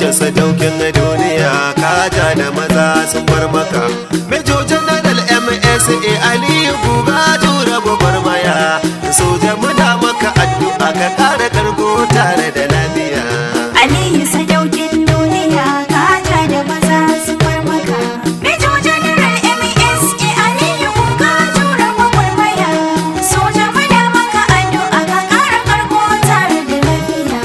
soja sadaukin duniya, kaja da maza sun bar maka. Major General MSA Aliyu Guga tura gwagwarmaya, soja muna maka addu'a ka kara karko tare da lafiya. Aliyu sadaukin duniya, kaja da maza sun bar maka. Major General MSA Aliyu Guga tura gwagwarmaya, soja muna maka addu'a ka kara karko tare da lafiya.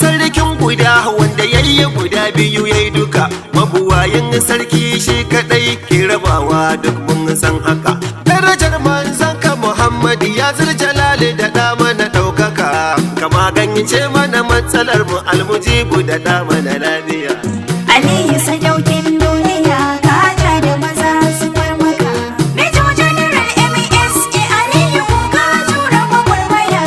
Sarkin guda wanda yayi guda biyu yayi duka, mabuwayin sarki shi kadai ke rabawa duk mun san haka. Darajar manzon ka Muhammad ya zuljalali da da mana daukaka, kama ganye mana matsalar mu almujibu da da mana lafiya. Aliyu sadaukin duniya, kaja da maza sun bar maka. Major General MSA Aliyu Guga tura gwagwarmaya,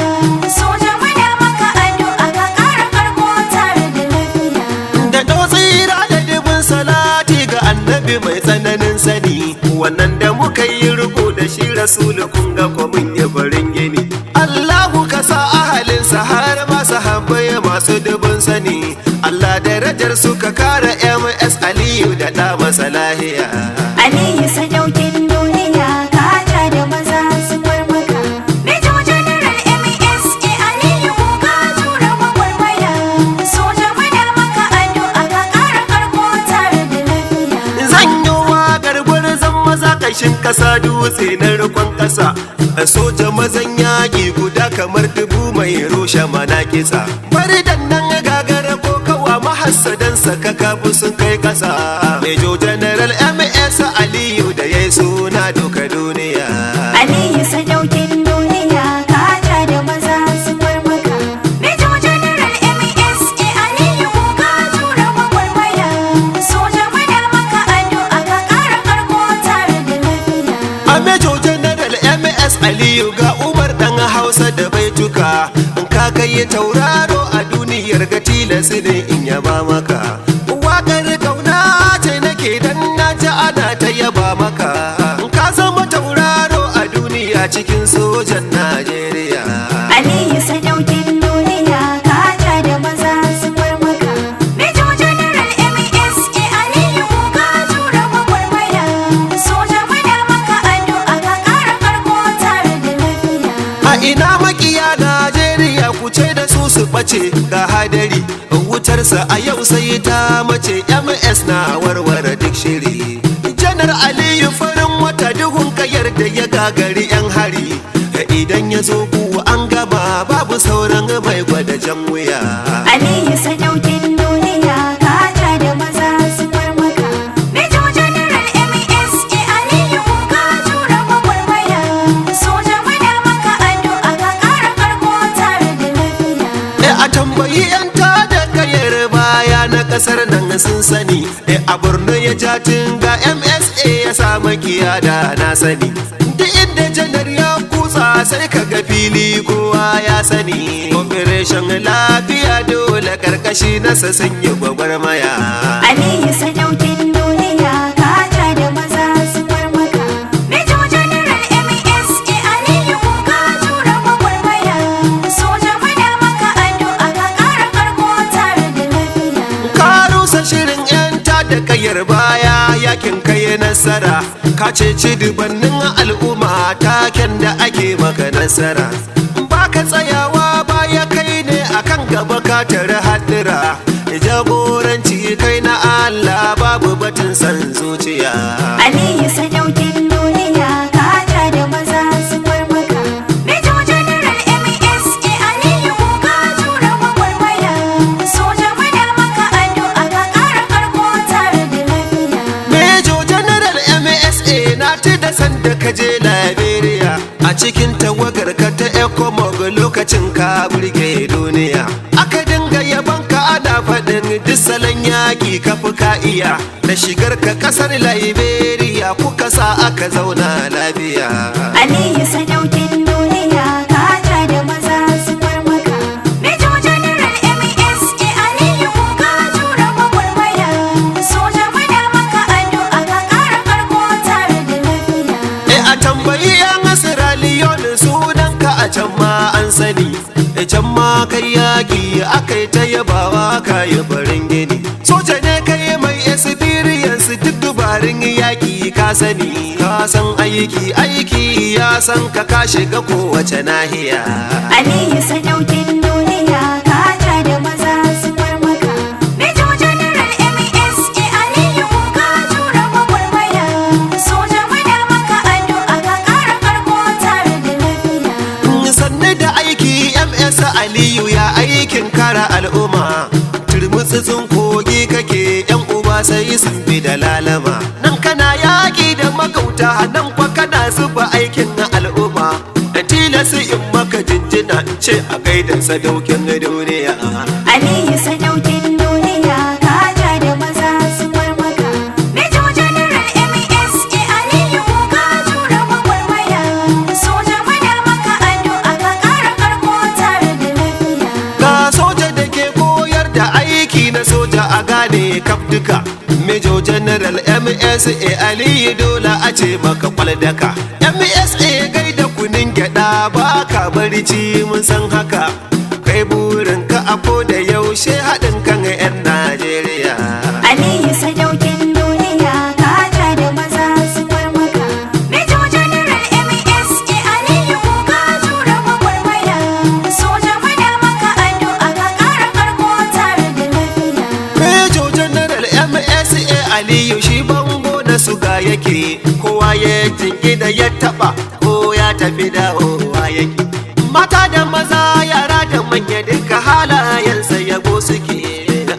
soja muna maka addu'a ka kara karko tare da lafiya. Da tsira da dubin salati ga annabi mai tsananin sani, wannan da muka yi riko da shi rasulu kun ga ko mun yi farin gini. Allahu ka sa ahalinsa har ma sahabbai masu dubin sani, Allah darajar suka kara MS Aliyu da da masa lahiya. Aliyu sadaukin duniya, kaja da maza sun bar maka. Major General MSA Aliyu Guga tura gwagwarmaya, soja muna maka addu'a ka kara karko tare da lafiya. Zan yi waƙar gwarzon maza kashin ƙasa dutse na rikon ƙasa, soja mazan yaƙi guda kamar dubu mai rushe mana kisa. Bari dan nan gagara ko kawa mahassadansa ka kafu sun kai ƙasa. Major General MS Aliyu da ya yi suna duka duniya. Aliyu sadaukin duniya, kaja da maza sun bar maka. Major General MSA Aliyu Guga tura gwagwarmaya, soja muna maka addu'a ka kara karko tare da lafiya. A Major General MS Aliyu ga Umar ɗan Hausa da baituka, in ka kai tauraro a duniyar ga tilas ne in yaba maka. Waƙar kauna ce nake dan na ji ana ta yaba maka, in ka zama tauraro a duniya cikin sojan Najeriya. Aliyu sadaukin duniya, kaja da maza sun bar maka. Major General MSA Aliyu Guga tura gwagwarmaya, soja muna maka addu'a ka kara karko tare da lafiya. A ina makiya Najeriya ku ce da su ɓace ga hadari, wutarsa a yau sai ta mace. MS na warware duk shiri. Janar Aliyu farin wata duhun kayar da ya gagari 'yan hari, idan ya zo ku an gaba babu sauran mai gwada jan wuya. Aliyu sadaukin duniya, kaja da maza sun bar maka. Major General MSA Aliyu Guga tura gwagwarmaya, soja muna maka addu'a ka kara karko tare da lafiya. A tambayi 'yan tada kayar baya na kasar nan sun sani, a Borno ya ja ga MSA ya samu kiya da na sani. Duk inda janar ya kutsa sai ka ga fili kowa ya sani. Operation lafiya dole karkashi nasa sun yi gwagwarmaya. Aliyu sadaukin duniya, kaja da maza sun bar maka. Major General MSA Aliyu Guga tura gwagwarmaya, soja muna maka addu'a ka kara karko tare da lafiya. Ka rusa shirin 'yan tada kayar baya, yakin kai nasara, ka ceci dubannin al'umma, taken da ake maka nasara. Baka tsayawa baya, kai ne akan gaba ka tare haɗira, jagoranci kai na Allah babu batun san zuciya. Aliyu sadaukin duniya, kaja da maza sun bar maka. Major General MSA Aliyu Guga tura gwagwarmaya, soja muna maka addu'a ka kara karko tare da lafiya. Major General MSA na ti da sanda ka je Liberia, a cikin tawagar ka ta ECOMOG lokacin ka burge duniya. Aka dinga yaban ka ana faɗin duk salon yaƙi ka fi ka iya, da shigar ka ƙasar Liberia kuka sa aka zauna lafiya. Aliyu sadaukin duniya, kaja da maza sun bar maka. Major General MSA sani can ma kai yaƙi akai ta yabawa kayi farin gini soja ne kai mai experience duk dubarin yaƙi ka sani ka san aiki ya san ka shiga kowace nahiya Aliyu sadaukin duniya ka ja da maza su farmaka Major General MSA Aliyu ka jura gwagwarmaya soja muna maka addu'a ka ƙara karko tare da lafiya sanne da aiki MS Aliyu ya aikin kara al'umma turmutsutsun kogi kake yan uba sai sun bi da lalama nan kana yaƙi da magauta nan kwa kana zuba aikin al'umma da tilasu in maka jinjina in ce a gaidan sadaukin duniya Aliyu sadaukin duniya ka ja da maza su farmaka Major General MSA Aliyu ka jura gwagwarmaya soja muna maka addu'a ka ƙara karko tare da lafiya ga soja da ke koyar da aiki na soja a gane kaf duka Major General MSA Aliyu dole a ce maka kwaldaka MSA gaida kunin gyada ba ka barci mun san haka kai burinka a ko da yaushe haɗin kan 'yan Najeriya Aliyu sadaukin duniya ka ja da maza su farmaka Major General MSA Aliyu ka jura gwagwarmaya soja muna maka addu'a ka ƙara karko tare da lafiya Major General MSA Aliyu shi bango na suga yake kowa ya jingina ya taba ko ya tafi dawowa yake mata da maza yara da manya duka halayensa yabo suke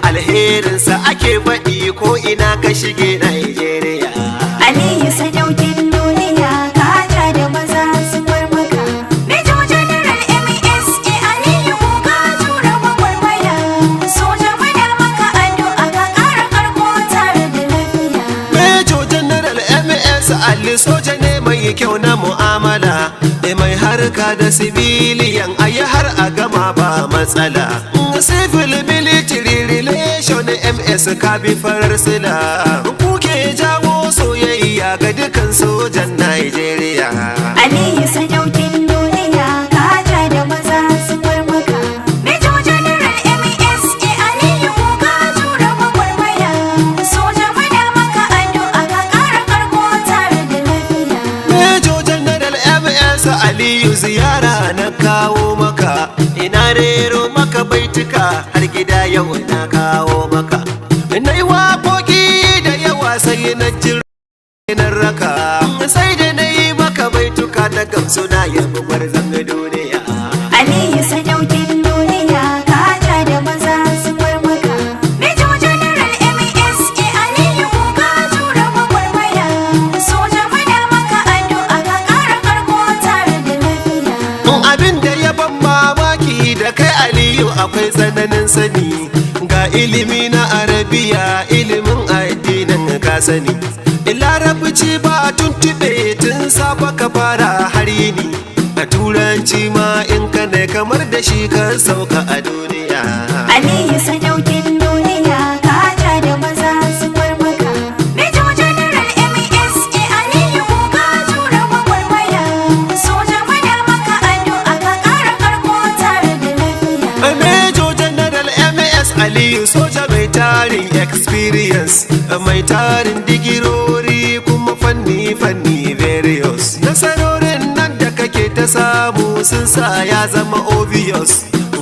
alherinsa ake faɗi ko ina ka shige Najeriya Aliyu sadaukin duniya ka ja da maza su farmaka Major General MSA Aliyu ka jura gwagwarmaya soja muna maka addu'a ka ƙara karko tare da lafiya Major General MS Ali soja ne mai kyau na mu'amala mai harka da civilian ayi har a gama ba matsala civil military relation MS ka bi farar sila kuke jawo soyayya ga dukan sojan Najeriya Aliyu sadaukin duniya ka ja da maza su farmaka Major General MSA Aliyu ka jura gwagwarmaya soja muna maka addu'a ka ƙara karko tare da lafiya Major General MS Aliyu ziyara na kawo maka ina rero maka baituka har gida yau na kawo maka na yi waƙoƙi da yawa sai na jira na raka sai da na yi maka baituka na gamsu na yabi gwarzon duniya Aliyu sadaukin duniya ka ja da maza su farmaka Major General MSA Aliyu ka jura gwagwarmaya soja muna maka addu'a ka ƙara karko tare da lafiya abin da ya ban mamaki da kai Aliyu akwai tsananin sani ga ilimi na Arabiya ilimin addinin ka sani larabci ba tuntuɓe tun safa ka fara har yini a turanci ma in ka ne kamar da shi ka sauka a duniya Aliyu sadaukin duniya ka ja da maza su farmaka Major General MSA Aliyu ka jura gwagwarmaya soja muna maka addu'a ka ƙara karko tare da lafiya Major General MS Aliyu soja mai tarin experience mai tarin digirori kuma fanni various nasarorin nan da kake ta samu sun sa ya zama obvious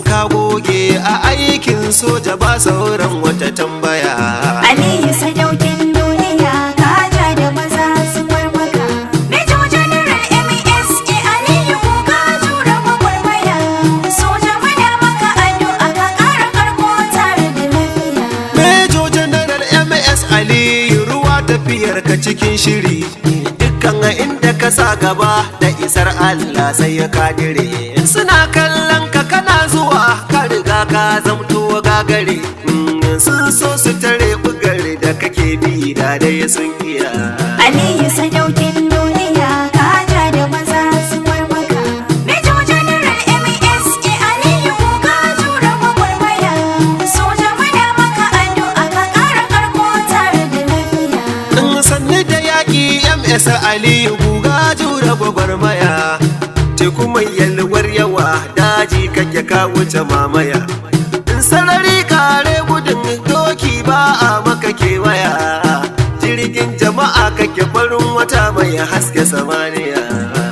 ka goge a aikin soja ba sauran wata tambaya Aliyu sadaukin duniya ka ja da maza su farmaka Major General MSA Aliyu ka jura gwagwarmaya soja muna maka addu'a ka ƙara karko tare da lafiya Major General MS Aliyu ruwa tafiyar ka cikin shiri dukkan inda ka sa gaba da isar Allah sai ya kadire suna kallon ka kana zuwa ka riga ka zamto gagare sun so su tare bugare da kake bi da dai sun iya Aliyu sadaukin duniya ka ja da maza su farmaka Major General MSA Aliyu ka jura gwagwarmaya soja muna maka addu'a ka ƙara karko tare da lafiya sanni da yaƙi MS Aliyu guga jura gwagwarmaya teku mai yalwar yawa daji kake ka wuce mamaya. In sarari kare gudun doki ba a maka kewaya. Jirgin jama'a kake farin wata mai haske samaniya.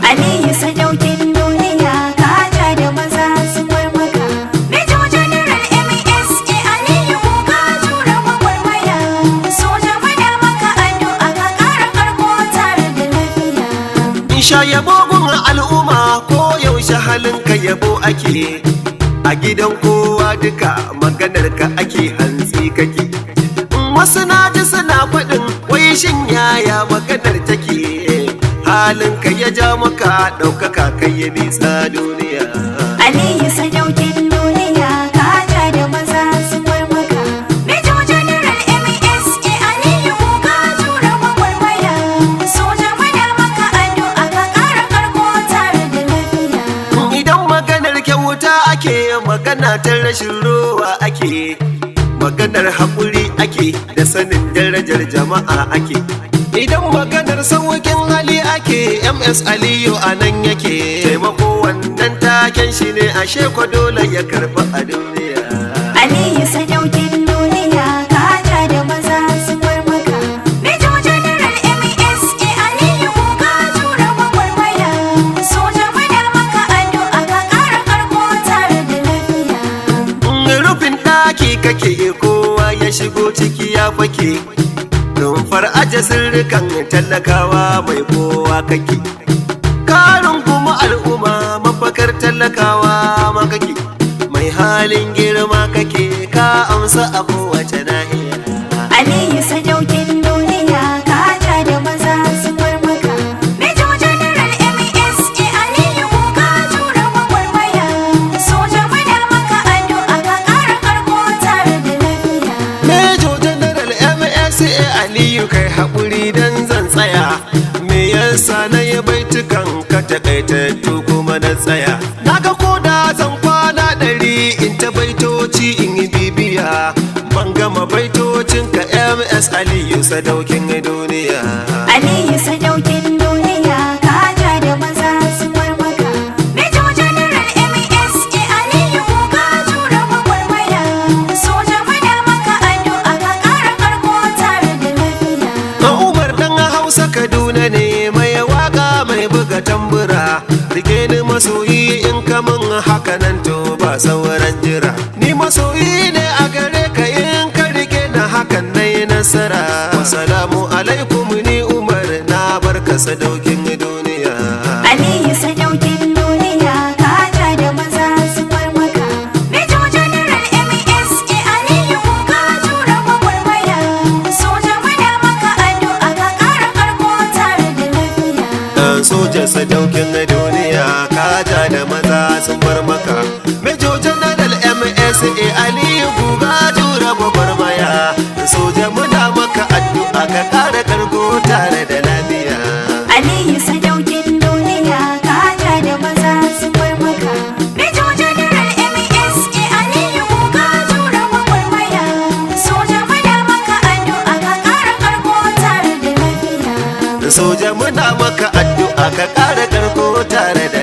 Aliyu sadaukin duniya ka ja da maza sun bar maka. Major General MSA Aliyu ka jura gwagwarmaya. Soja muna maka addu'a ka ƙara karko tare da lafiya. In sha yabo gun al'umma ko yaushe halinka yabo ake. A gidan kowa duka maganar ka ake hantsi kake. Wasu na ji suna faɗin wai shin yaya maganar take. Halinka ya ja maka ɗaukaka kai ya nisa duniya. Aliyu sadaukin duniya ka ja da maza sun bar maka. Major General MSA Aliyu ka jura gwagwarmaya. Soja muna maka addu'a ka ƙara karko tare da lafiya. Idan maganar kyauta ake magana ta rashin rowa ake. Maganar haƙuri ake da sanin darajar jama'a ake. Idan maganar sauƙin hali ake MS Aliyu a nan yake. Taimako wannan taken shi ne ashe ko dole ya karɓi a duniya. Aliyu sadaukin duniya ka ja da maza sun bar maka. Major General MSA Aliyu ka jura gwagwarmaya. Soja muna maka addu'a ka ƙara karko tare da lafiya. Rufin ɗaki kake kowa ya shigo ciki ya fake. Rumfar aje sirrikan talakawa mai kowa kake. Karin kuma al'umma mafakar talakawa ma kake. Mai halin girma kake ka amsa a kowace nahiya. Aliyu sadaukin duniya ka ja da maza sun bar maka. Major General MSA Aliyu ka jura gwagwarmaya. Soja muna maka addu'a ka ƙara karko tare da lafiya. Major General MSA Aliyu kai haƙuri dan zan tsaya. Me yasa na yi baitukan ka takaitattu kuma na tsaya. Naga ko da zan kwana 100 in ta baitoci in yi bibiya. Ban gama baitocin ka MS Aliyu sadaukin duniya. Aliyu sadaukin duniya ka ja da maza sun bar maka. Major General MSA Aliyu ka jura gwagwarmaya. Soja muna maka addu'a ka ƙara karko tare da lafiya. Umar dan Hausa Kaduna ne mai waka mai buga tambura. Rike ni masoyi in ka min haka nan to ba sauran jira. Ni masoyi ne a gare ka in ka rike na hakan na yi nasara. Wasalamu alaikum ni Umar na barka sadaukin duniya. Aliyu sadaukin duniya ka ja da maza sun bar maka. Major General MSA Aliyu ka jura gwagwarmaya. Soja muna maka addu'a ka ƙara karko tare da lafiya. Dan soja sadaukin duniya ka ja da maza sun bar maka. Major General MSA Aliyu ga jura gwagwarmaya. Soja muna maka addu'a ka ƙara karko tare da lafiya. Aliyu sadaukin duniya ka ja da maza sun bar maka. Major General MSA Aliyu ka jura gwagwarmaya. Soja muna maka addu'a ka ƙara karko tare da lafiya. Soja muna maka addu'a ka ƙara karko tare da